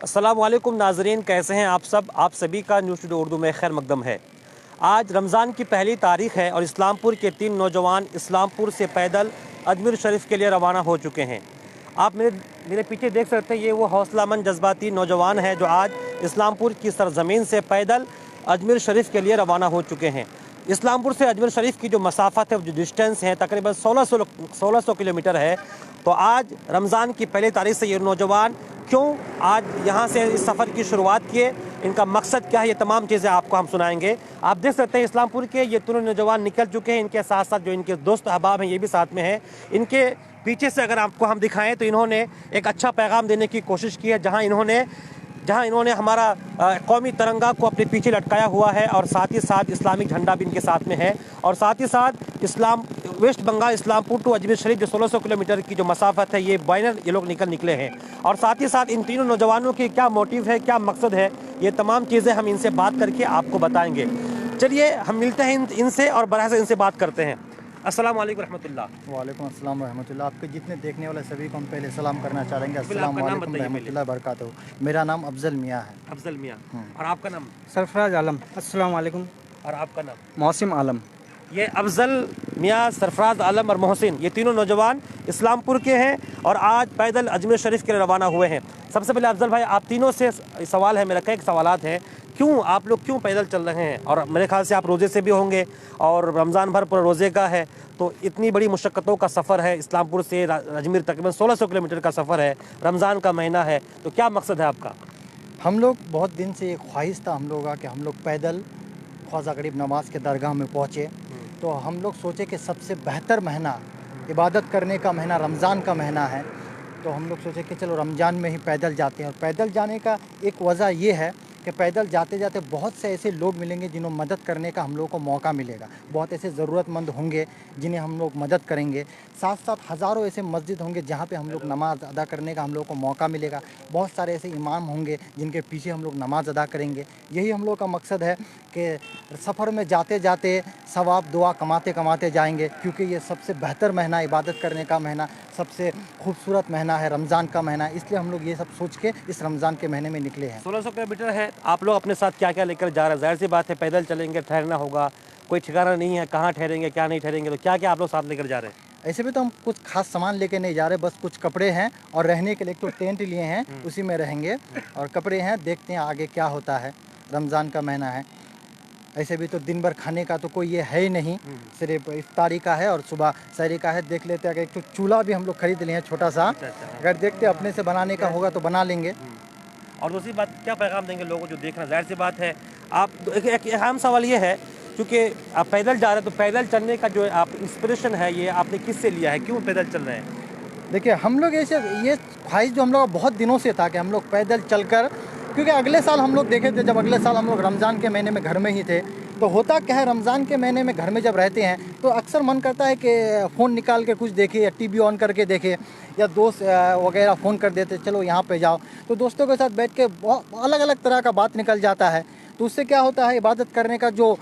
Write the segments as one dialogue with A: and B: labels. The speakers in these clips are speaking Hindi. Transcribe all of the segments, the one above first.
A: अस्सलामुअलैकुम नाजरीन, कैसे हैं आप सब। आप सभी का न्यूज़ टुडे उर्दू में खैर मकदम है। आज रमज़ान की पहली तारीख़ है और इस्लामपुर के 3 नौजवान इस्लामपुर से पैदल अजमेर शरीफ के लिए रवाना हो चुके हैं। आप मेरे पीछे देख सकते हैं, ये वो हौसलामंद जज्बाती नौजवान हैं जो आज इस्लामपुर की सरजमीन से पैदल अजमेर शरीफ के लिए रवाना हो चुके हैं। इस्लामपुर से अजमेर शरीफ की जो मसाफ़त है, जो डिस्टेंस है, तकरीबन 1600 किलोमीटर है। तो आज रमज़ान की पहली तारीख़ से ये नौजवान क्यों आज यहाँ से इस सफ़र की शुरुआत किए, इनका मकसद क्या है, ये तमाम चीज़ें आपको हम सुनाएंगे। आप देख सकते हैं इस्लामपुर के ये तीनों नौजवान निकल चुके हैं। इनके साथ साथ जो इनके दोस्त अहबाब हैं ये भी साथ में हैं। इनके पीछे से अगर आपको हम दिखाएं तो इन्होंने एक अच्छा पैगाम देने की कोशिश की है, जहाँ इन्होंने हमारा कौमी तिरंगा को अपने पीछे लटकाया हुआ है और साथ ही साथ इस्लामिक झंडा भी इनके साथ में है। और साथ ही साथ वेस्ट बंगाल इस्लामपुर टू अजमेर शरीफ जो 1600 किलोमीटर की जो मसाफत है, ये बैनर ये लोग निकले हैं। और साथ ही साथ इन तीनों नौजवानों की क्या मोटिव है, क्या मकसद है, ये तमाम चीज़ें हम इनसे बात करके आपको बताएंगे। चलिए हम मिलते हैं इनसे और बराह से इनसे बात करते हैं। अस्सलाम वालेकुम रहमतुल्लाह।
B: वालेकुम अस्सलाम रहमतुल्लाह। आपके जितने देखने वाले सभी को हम पहले सलाम करना चाहेंगे। अस्सलाम वालेकुम रहमतुल्लाह बरकातहू। मेरा नाम अफजल मियाँ है।
A: अफजल मियाँ। और आपका नाम?
C: सरफराज आलम। अस्सलाम वालेकुम।
A: और आपका नाम?
C: मौसिम आलम।
A: ये अफजल मियाँ, सरफराज आलम और मोहसिन, ये तीनों नौजवान इस्लामपुर के हैं और आज पैदल अजमेर शरीफ के लिए रवाना हुए हैं। सबसे पहले अफजल भाई, आप तीनों से सवाल है मेरा, कई सवालात हैं। क्यों आप लोग क्यों पैदल चल रहे हैं? और मेरे ख्याल से आप रोज़े से भी होंगे और रमज़ान भर पूरा रोज़े का है, तो इतनी बड़ी मुशक्क़तों का सफ़र है, इस्लामपुर से अजमेर तकरीबन 1600 किलोमीटर का सफ़र है, रमज़ान का महीना है, तो क्या मकसद है आपका?
B: हम लोग बहुत दिन से एक ख्वाहिश था हम लोगों का कि हम लोग पैदल ख्वाजा गरीब नवाज़ के दरगाह में पहुँचे। तो हम लोग सोचे कि सबसे बेहतर महीना इबादत करने का महीना रमज़ान का महीना है। तो हम लोग सोचे कि चलो रमज़ान में ही पैदल जाते हैं। और पैदल जाने का एक वजह ये है कि पैदल जाते जाते बहुत से ऐसे लोग मिलेंगे जिन्हें मदद करने का हम लोगों को मौका मिलेगा। बहुत ऐसे ज़रूरतमंद होंगे जिन्हें हम लोग मदद करेंगे। साथ साथ हज़ारों ऐसे मस्जिद होंगे जहाँ पे हम लोग नमाज़ अदा करने का हम लोग को मौका मिलेगा। बहुत सारे ऐसे इमाम होंगे जिनके पीछे हम लोग नमाज़ अदा करेंगे। यही हम लोग का मकसद है कि सफ़र में जाते जाते सवाब दुआ कमाते कमाते जाएंगे, क्योंकि ये सबसे बेहतर महीना, इबादत करने का महीना, सबसे खूबसूरत महीना है रमज़ान का महीना। इसलिए हम लोग ये सब सोच के इस रमज़ान के महीने में निकले हैं।
A: 1600 किलोमीटर है, आप लोग अपने साथ क्या क्या लेकर जा रहे हैं? जाहिर सी बात है पैदल चलेंगे, ठहरना होगा, कोई ठिकाना नहीं है कहाँ ठहरेंगे क्या नहीं ठहरेंगे, तो क्या क्या आप लोग साथ लेकर जा रहे हैं?
B: ऐसे भी तो हम कुछ खास सामान लेके नहीं जा रहे, बस कुछ कपड़े हैं और रहने के लिए एक तो टेंट लिए हैं, उसी में रहेंगे। और कपड़े हैं, देखते हैं आगे क्या होता है। रमज़ान का महीना है, ऐसे भी तो दिन भर खाने का तो कोई ये है ही नहीं, सिर्फ इफ्तारी का है और सुबह सहरी का है। देख लेते हैं, अगर एक तो चूल्हा भी हम लोग खरीद लिए हैं छोटा सा, अगर देखते अपने से बनाने का होगा तो बना लेंगे।
A: और दूसरी बात, क्या पैगाम देंगे लोगों को जो देख रहे हैं? जाहिर सी बात है, आप एक अहम सवाल ये है, क्योंकि आप पैदल जा रहे हैं, तो पैदल चलने का जो आप इंस्पिरेशन है, ये आपने किससे लिया है? क्यों पैदल चल रहे हैं?
B: देखिए, हम लोग ऐसे ये ख्वाहिश जो हम लोग बहुत दिनों से था कि हम लोग पैदल चलकर, क्योंकि अगले साल हम लोग देखे थे, जब अगले साल हम लोग रमज़ान के महीने में घर में ही थे, तो होता क्या है, रमज़ान के महीने में घर में जब रहते हैं तो अक्सर मन करता है कि फ़ोन निकाल के कुछ देखे या टीवी ऑन करके देखे, या दोस्त वगैरह फ़ोन कर देते चलो यहाँ पे जाओ, तो दोस्तों के साथ बैठ के बहुत अलग अलग तरह का बात निकल जाता है। तो उससे क्या होता है, इबादत करने का जो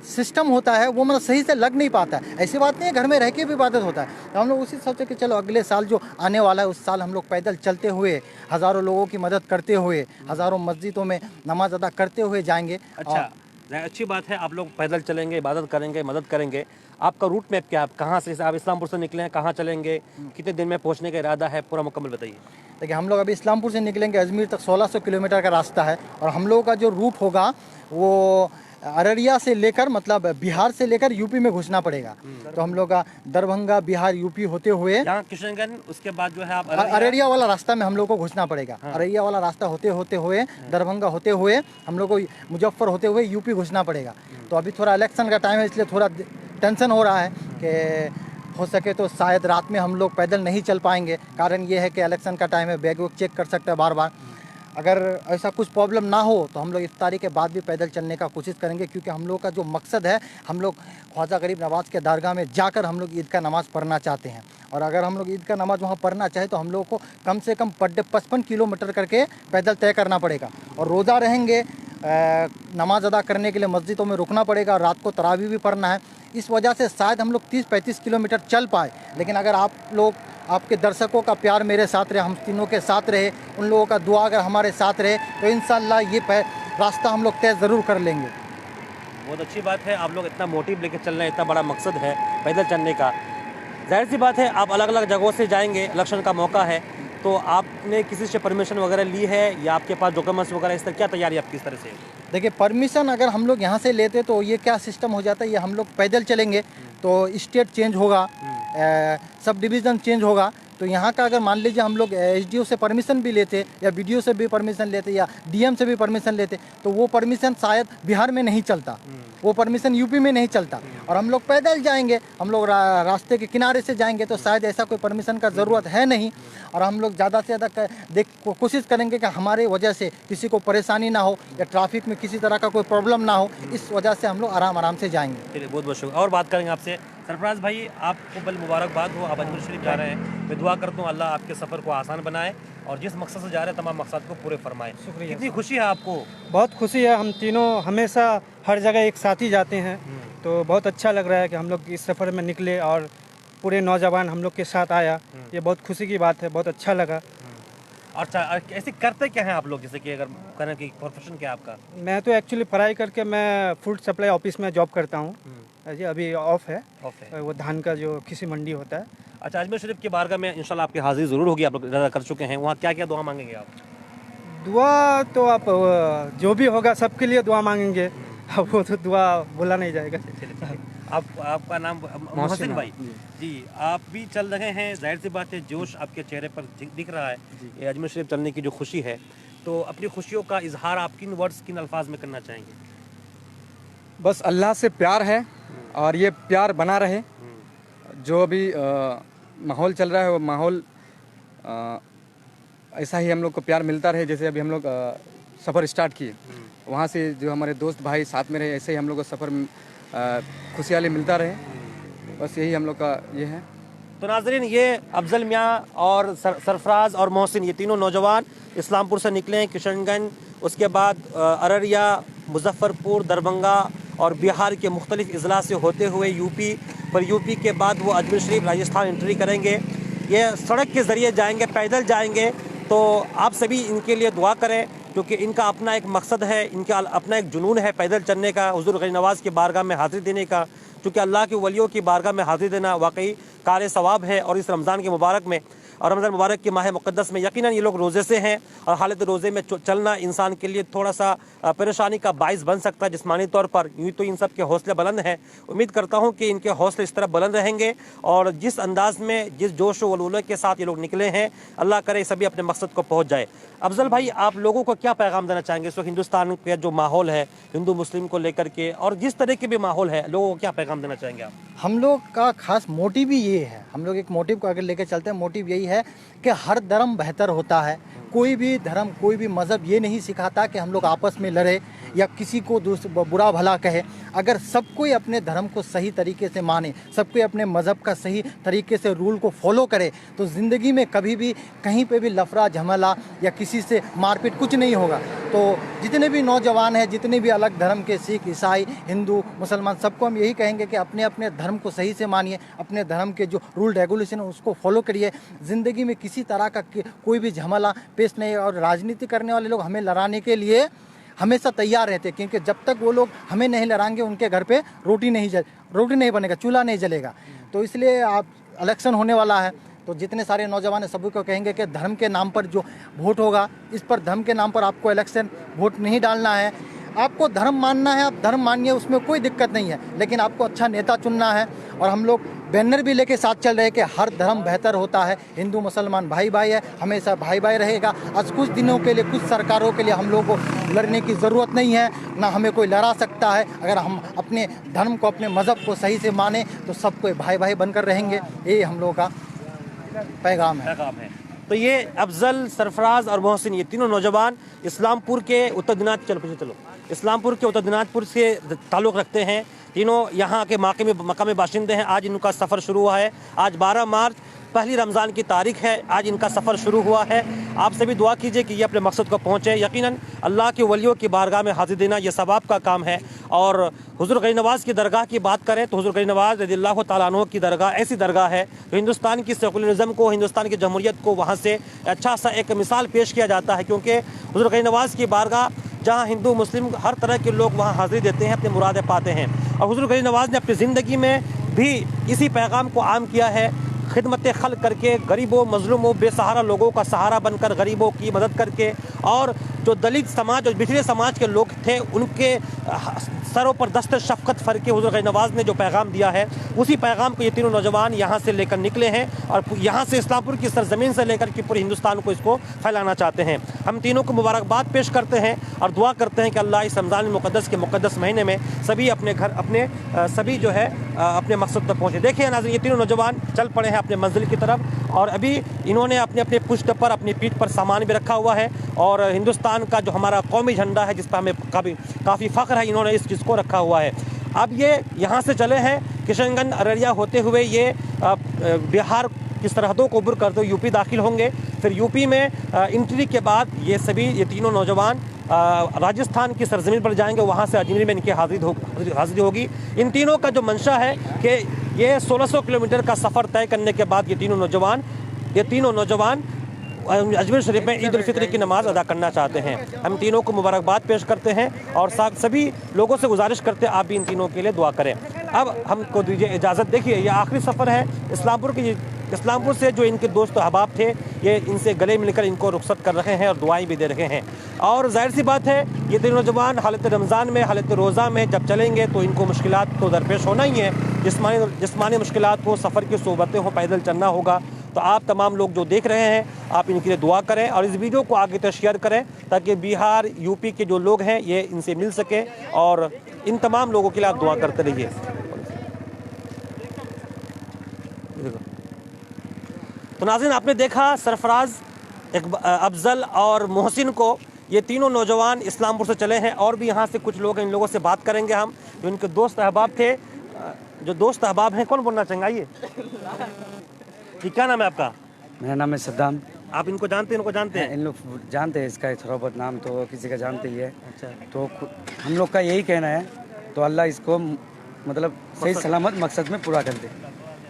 B: सिस्टम होता है वो मतलब सही से लग नहीं पाता है। ऐसी बात नहीं है, घर में रह के भी इबादत होता है। तो हम लोग उसी सोचे कि चलो अगले साल जो आने वाला है, उस साल हम लोग पैदल चलते हुए, हज़ारों लोगों की मदद करते हुए, हज़ारों मस्जिदों में नमाज अदा करते हुए जाएंगे।
A: अच्छा, अच्छी बात है, आप लोग पैदल चलेंगे, इबादत करेंगे, मदद करेंगे। आपका रूट मैप क्या है? कहाँ से आप इस्लामपुर से निकले हैं, कहाँ चलेंगे, कितने दिन में पहुँचने का इरादा है, पूरा मुकम्मल बताइए।
B: देखिए, हम लोग अभी इस्लामपुर से निकलेंगे, अजमेर तक 1600 किलोमीटर का रास्ता है। और हम लोगों का जो रूट होगा वो अररिया से लेकर, मतलब बिहार से लेकर यूपी में घुसना पड़ेगा। तो हम लोग का दरभंगा, बिहार, यूपी होते हुए
A: यहाँ किशनगंज, उसके बाद जो है आप
B: अररिया वाला रास्ता में हम लोग को घुसना पड़ेगा। अररिया वाला रास्ता होते होते हुए, दरभंगा होते हुए हम लोग को मुजफ्फर होते हुए यूपी घुसना पड़ेगा। तो अभी थोड़ा इलेक्शन का टाइम है, इसलिए थोड़ा टेंशन हो रहा है कि हो सके तो शायद रात में हम लोग पैदल नहीं चल पाएंगे। कारण ये है कि इलेक्शन का टाइम है, बैग वैग चेक कर सकते हैं बार बार। अगर ऐसा कुछ प्रॉब्लम ना हो तो हम लोग इफ्तारी के बाद भी पैदल चलने का कोशिश करेंगे, क्योंकि हम लोग का जो मकसद है, हम लोग ख्वाजा गरीब नवाज़ के दरगाह में जाकर हम लोग ईद का नमाज़ पढ़ना चाहते हैं। और अगर हम लोग ईद का नमाज़ वहाँ पढ़ना चाहें तो हम लोग को कम से कम पर डे 55 किलोमीटर करके पैदल तय करना पड़ेगा। और रोज़ा रहेंगे, नमाज अदा करने के लिए मस्जिदों में रुकना पड़ेगा, रात को तरावी भी पढ़ना है। इस वजह से शायद हम लोग 30-35 किलोमीटर चल पाए। लेकिन अगर आप लोग आपके दर्शकों का प्यार मेरे साथ रहे, हम तीनों के साथ रहे, उन लोगों का दुआ अगर हमारे साथ रहे तो इंशाअल्लाह ये रास्ता हम लोग तय ज़रूर कर लेंगे।
A: बहुत अच्छी बात है, आप लोग इतना मोटिव लेके चल रहे हैं, इतना बड़ा मकसद है पैदल चलने का। जाहिर सी बात है आप अलग अलग जगहों से जाएंगे, इलेक्शन का मौका है, तो आपने किसी से परमिशन वगैरह ली है या आपके पास डॉक्यूमेंट्स वगैरह, इस तरह क्या तैयारी आपकी इस तरह से?
B: देखिए, परमिशन अगर हम लोग यहाँ से लेते तो ये क्या सिस्टम हो जाता है, ये हम लोग पैदल चलेंगे तो स्टेट चेंज होगा, सब डिवीज़न चेंज होगा। तो यहाँ का अगर मान लीजिए हम लोग एसडीओ से परमिशन भी लेते या बीडीओ से भी परमिशन लेते या डीएम से भी परमिशन लेते तो वो परमिशन शायद बिहार में नहीं चलता, वो परमिशन यूपी में नहीं चलता। और हम लोग पैदल जाएंगे, हम लोग रास्ते के किनारे से जाएंगे तो शायद ऐसा कोई परमिशन का ज़रूरत है नहीं। और हम लोग ज़्यादा से ज़्यादा कोशिश करेंगे कि हमारे वजह से किसी को परेशानी ना हो या ट्रैफिक में किसी तरह का कोई प्रॉब्लम ना हो, इस वजह से हम लोग आराम से जाएंगे।
A: चलिए, बहुत बहुत शुक्रिया। और बात करेंगे आपसे। सरफराज भाई, आपको बल मुबारकबाद हो, आप अजमेर शरीफ जा रहे हैं। मैं दुआ करता हूँ अल्लाह आपके सफ़र को आसान बनाए और जिस मकसद से जा रहे हैं तमाम मकसद को पूरे फरमाए।
C: शुक्रिया।
A: कितनी खुशी है आपको?
C: बहुत खुशी है, हम तीनों हमेशा हर जगह एक साथ ही जाते हैं, तो बहुत अच्छा लग रहा है कि हम लोग इस सफ़र में निकले और पूरे नौजवान हम लोग के साथ आया। ये बहुत खुशी की बात है, बहुत अच्छा लगा।
A: अच्छा, ऐसे करते क्या हैं आप लोग, जैसे कि अगर करें कि प्रोफेशन क्या है आपका?
C: मैं तो एक्चुअली पढ़ाई करके मैं फूड सप्लाई ऑफिस में जॉब करता हूँ जी, अभी ऑफ है, वो धान का जो कृषि मंडी होता है।
A: अच्छा, अजमेर शरीफ की बारगाह में इंशाल्लाह आपकी हाजिरी ज़रूर होगी, आप लोग इरादा कर चुके हैं। वहाँ क्या क्या दुआ मांगेंगे आप?
C: दुआ तो आप जो भी होगा सबके लिए दुआ मांगेंगे, अब वो तो दुआ बोला नहीं जाएगा।
A: आपका नाम मोहसिन भाई जी, आप भी चल रहे हैं, जाहिर सी बात है जोश आपके चेहरे पर दिख रहा है। ये अजमेर शरीफ चलने की जो खुशी है, तो अपनी खुशियों का इजहार आप किन वर्ड्स, किन अल्फाज में करना चाहेंगे?
D: बस अल्लाह से प्यार है और ये प्यार बना रहे। जो अभी माहौल चल रहा है वो माहौल ऐसा ही हम लोग को प्यार मिलता रहे। जैसे अभी हम लोग सफ़र स्टार्ट किए, वहाँ से जो हमारे दोस्त भाई साथ में रहे, ऐसे ही हम लोग को सफ़र खुशहाली मिलता रहे। बस यही हम लोग का ये है।
A: तो नाजरीन, ये अफजल मियाँ और सरफराज और मोहसिन, ये तीनों नौजवान इस्लामपुर से निकले हैं, किशनगंज, उसके बाद अररिया, मुजफ्फरपुर, दरभंगा और बिहार के मुख्तलिफ अजला से होते हुए यूपी, पर यूपी के बाद वो अजमेर शरीफ राजस्थान एंट्री करेंगे। ये सड़क के ज़रिए जाएंगे, पैदल जाएंगे। तो आप सभी इनके लिए दुआ करें, क्योंकि इनका अपना एक मकसद है, इनका अपना एक जुनून है पैदल चलने का, हुज़ूर गरीब नवाज़ की बारगाह में हाज़िरी देने का। क्योंकि अल्लाह के वलियों की बारगाह में हाज़िरी देना वाकई कार सवाब है। और इस रमज़ान के मुबारक में और रमज़ान मुबारक के माह मुक़द्दस में यकीनन ये लोग रोज़े से हैं, और हालत रोज़े में चलना इंसान के लिए थोड़ा सा परेशानी का बाइस बन सकता है जिस्मानी तौर पर। यूँ तो इन सब के हौसले बुलंद हैं, उम्मीद करता हूँ कि इनके हौसले इस तरह बुलंद रहेंगे। और जिस अंदाज़ में, जिस जोश व वलवले के साथ ये लोग निकले हैं, अल्लाह करे सभी अपने मकसद को पहुँच जाए। अफजल भाई, आप लोगों को क्या पैगाम देना चाहेंगे इस वक्त हिंदुस्तान के जो माहौल है हिंदू मुस्लिम को लेकर के, और जिस तरह के भी माहौल है, लोगों को क्या पैगाम देना चाहेंगे आप?
B: हम लोग का खास मोटिव ही ये है, हम लोग एक मोटिव को अगर लेकर चलते हैं, मोटिव यही है कि हर धर्म बेहतर होता है। कोई भी धर्म, कोई भी मज़हब ये नहीं सिखाता कि हम लोग आपस में लड़े या किसी को बुरा भला कहे। अगर सब कोई अपने धर्म को सही तरीके से माने, सब कोई अपने मज़हब का सही तरीके से रूल को फॉलो करे, तो ज़िंदगी में कभी भी कहीं पे भी लफड़ा झमेला या किसी से मारपीट कुछ नहीं होगा। तो जितने भी नौजवान हैं, जितने भी अलग धर्म के, सिख, ईसाई, हिंदू, मुसलमान, सबको हम यही कहेंगे कि अपने अपने धर्म को सही से मानिए, अपने धर्म के जो रूल रेगुलेशन है उसको फॉलो करिए। ज़िंदगी में किसी तरह का कोई भी झमेला पेश नहीं। और राजनीति करने वाले लोग हमें लड़ाने के लिए हमेशा तैयार रहते हैं, क्योंकि जब तक वो लोग हमें नहीं लड़ाएंगे उनके घर पे रोटी नहीं बनेगा, चूल्हा नहीं जलेगा। तो इसलिए आप इलेक्शन होने वाला है, तो जितने सारे नौजवान हैं सभी को कहेंगे कि धर्म के नाम पर जो वोट होगा, इस पर धर्म के नाम पर आपको इलेक्शन वोट नहीं डालना है। आपको धर्म मानना है, आप धर्म मानिए, उसमें कोई दिक्कत नहीं है, लेकिन आपको अच्छा नेता चुनना है। और हम लोग बैनर भी लेके साथ चल रहे हैं कि हर धर्म बेहतर होता है, हिंदू मुसलमान भाई भाई है, हमेशा भाई भाई रहेगा। आज कुछ दिनों के लिए, कुछ सरकारों के लिए हम लोग को लड़ने की ज़रूरत नहीं है, ना हमें कोई लड़ा सकता है। अगर हम अपने धर्म को, अपने मज़हब को सही से माने तो सब कोई भाई भाई बनकर रहेंगे। यही हम लोगों का पैगाम है।
A: तो ये अफजल, सरफराज और मोहसिन, ये तीनों नौजवान इस्लामपुर के उत्तर दिनाजपुर इस्लामपुर के उत्तर दिनाजपुर से ताल्लुक़ रखते हैं। तीनों यहाँ के मकामी बाशिंदे हैं। आज इनका सफ़र शुरू हुआ है। आज 12 मार्च पहली रमज़ान की तारीख है, आज इनका सफ़र शुरू हुआ है। आप सभी दुआ कीजिए कि ये अपने मकसद को पहुँचे। यकीनन अल्लाह के वलियों की बारगाह में हाजिर देना ये सवाब का काम है। और हुज़ूर गरीब नवाज़ की दरगाह की बात करें तो हुज़ूर गरीब नवाज़ रज़ियल्लाहु तआला अन्हु की दरगाह ऐसी दरगाह है जो हिंदुस्तान की सेकुलरिज़म को, हिंदुस्तान की जमहूरियत को वहाँ से अच्छा सा एक मिसाल पेश किया जाता है, क्योंकि हुज़ूर गरीब नवाज़ की बारगाह जहाँ हिंदू मुस्लिम हर तरह के लोग वहाँ हाज़िरी देते हैं, अपनी मुरादें पाते हैं। और हुज़ूर गरीब नवाज़ ने अपनी ज़िंदगी में भी इसी पैगाम को आम किया है, खिदमत खल्क़ करके, गरीबों, मज़लूमों, बेसहारा लोगों का सहारा बनकर, गरीबों की मदद करके, और जो दलित समाज और पिछड़े समाज के लोग थे उनके सरों पर दस्त शफ़क़त फर के हुज़ूर गरीब नवाज़ ने जो पैगाम दिया है, उसी पैगाम को ये तीनों नौजवान यहाँ से लेकर निकले हैं और यहाँ से इस्लामपुर की सरज़मीन से लेकर के पूरे हिंदुस्तान को इसको फैलाना चाहते हैं। हम तीनों को मुबारकबाद पेश करते हैं और दुआ करते हैं कि अल्लाह इस रमज़ान मुक़द्दस के मुक़द्दस महीने में सभी अपने घर, अपने सभी जो है अपने मकसद तक पहुँचे। देखिए नाज़रीन, ये तीनों नौजवान चल पड़े हैं अपने मंजिल की तरफ और अभी इन्होंने अपने अपने पुश्त पर, अपनी पीठ पर सामान भी रखा हुआ है और हिंदुस्तान का जो हमारा कौमी झंडा है जिस पर हमें काफ़ी फ़ख्र है, इन्होंने इस चीज़ को रखा हुआ है। अब ये यहाँ से चले हैं किशनगंज अररिया होते हुए ये बिहार की सरहदों को उबर करते हुए यूपी दाखिल होंगे। फिर यूपी में एंट्री के बाद ये तीनों नौजवान राजस्थान की सरजमीन पर जाएंगे, वहाँ से अजमेर में इनकी हाजिरी होगी। इन तीनों का जो मंशा है कि ये 1600 किलोमीटर का सफ़र तय करने के बाद ये तीनों नौजवान अजमेर शरीफ में ईद उल फित्र की नमाज़ अदा करना चाहते हैं। हम तीनों को मुबारकबाद पेश करते हैं और साथ सभी लोगों से गुजारिश करते हैं आप भी इन तीनों के लिए दुआ करें। अब हमको दीजिए इजाज़त। देखिए ये आखिरी सफ़र है इस्लामपुर से जो इनके दोस्त अहबाब थे, ये इनसे गले मिलकर इनको रुखसत कर रहे हैं और दुआएं भी दे रहे हैं। और जाहिर सी बात है ये तीनों नौजवान हालत रमज़ान में, हालत रोज़ा में जब चलेंगे तो इनको मुश्किलात तो दरपेश होना ही है, जिस्मानी मुश्किलात हो, सफ़र की सोबतें हो, पैदल चलना होगा। तो आप तमाम लोग जो देख रहे हैं आप इनके लिए दुआ करें और इस वीडियो को आगे तक शेयर करें ताकि बिहार, यूपी के जो लोग हैं ये इनसे मिल सके और इन तमाम लोगों के लिए आप दुआ करते रहिए। तो नाज़रीन, आपने देखा सरफराज, अफजल और मोहसिन को, ये तीनों नौजवान इस्लामपुर से चले हैं और भी यहाँ से कुछ लोग हैं, इन लोगों से बात करेंगे हम जो इनके दोस्त अहबाब थे। जो दोस्त अहबाब हैं, कौन बोलना चाहेंगे? आइए जी, क्या नाम है आपका?
E: मेरा नाम है सद्दाम।
A: आप इनको जानते हैं? इनको जानते हैं?
E: इन लोग जानते हैं, इसका थोड़ा बहुत नाम तो किसी का जानते ही है।
A: अच्छा,
E: तो हम लोग का यही कहना है तो अल्लाह इसको मतलब सही सलामत मकसद में पूरा कर दे।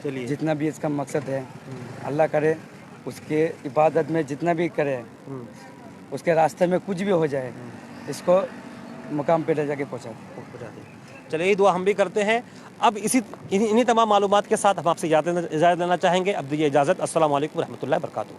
A: चलिए,
E: जितना भी इसका मकसद है अल्लाह करे, उसके इबादत में जितना भी करे, उसके रास्ते में कुछ भी हो जाए, इसको मुकाम पे ले जाके पहुँचा दे।
A: चलिए, यही दुआ हम भी करते हैं। अब इन्हीं तमाम मालूमात के साथ हम आपसे इजाज़त लेना चाहेंगे। अब दीजिए इजाज़त। अस्सलाम वालेकुम रहमतुल्लाहि व बरकातुहू।